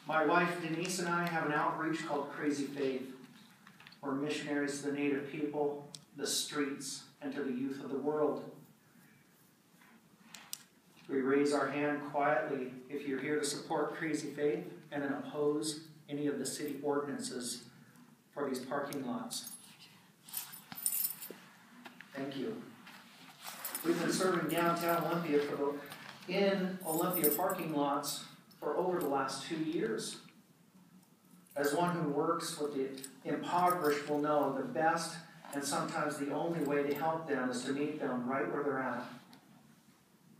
My wife Denise and I have an outreach called Crazy Faith. We're missionaries to the native people, the streets, and to the youth of the world. We raise our hand quietly if you're here to support Crazy Faith and then oppose any of the city ordinances for these parking lots. Thank you. We've been serving downtown Olympia in Olympia parking lots for over the last 2 years. As one who works with the impoverished will know, the best and sometimes the only way to help them is to meet them right where they're at,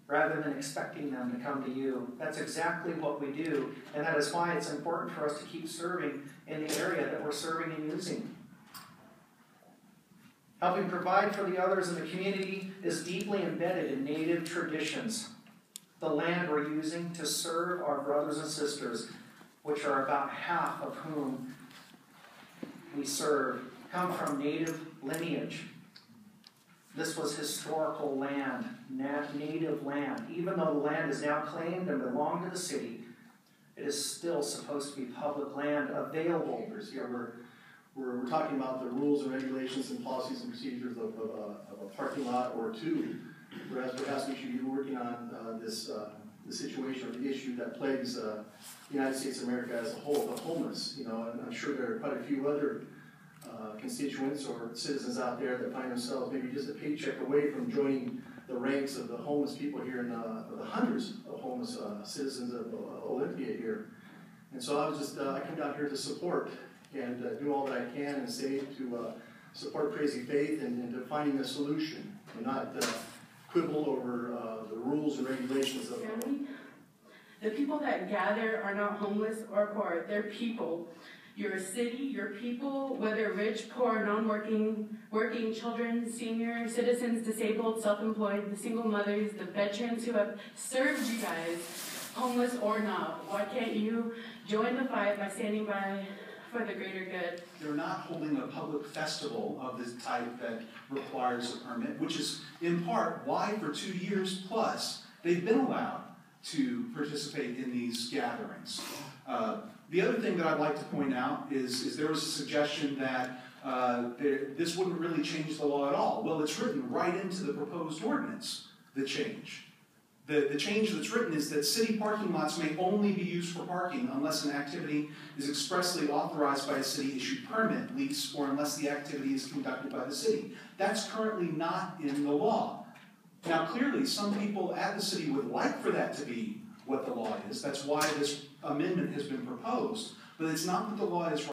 rather than expecting them to come to you. That's exactly what we do, and that is why it's important for us to keep serving in the area that we're serving and using. Helping provide for the others in the community is deeply embedded in Native traditions. The land we're using to serve our brothers and sisters, which are about half of whom we serve, come from Native lineage. This was historical land, native land. Even though the land is now claimed and belonged to the city, it is still supposed to be public land available. Here we're talking about the rules and regulations and policies and procedures of a parking lot or two, whereas perhaps we should be working on the situation or the issue that plagues the United States of America as a whole, the homeless. And I'm sure there are quite a few other constituents or citizens out there that find themselves maybe just a paycheck away from joining the ranks of the homeless people here in the hundreds of homeless citizens of Olympia here. And so I come down here to support and do all that I can and say to support Crazy Faith and to finding a solution and not quibble over the rules and regulations of the people that gather are not homeless or poor. They're people. Your city, your people, whether rich, poor, non-working, working children, senior citizens, disabled, self-employed, the single mothers, the veterans who have served you guys, homeless or not. Why can't you join the fight by standing by for the greater good? They're not holding a public festival of this type that requires a permit, which is in part why for 2 years plus they've been allowed to participate in these gatherings. The other thing that I'd like to point out is there was a suggestion that this wouldn't really change the law at all. Well, it's written right into the proposed ordinance, the change. The change that's written is that city parking lots may only be used for parking unless an activity is expressly authorized by a city-issued permit, lease, or unless the activity is conducted by the city. That's currently not in the law. Now, clearly, some people at the city would like for that to be what the law is. That's why this amendment has been proposed. But it's not what the law is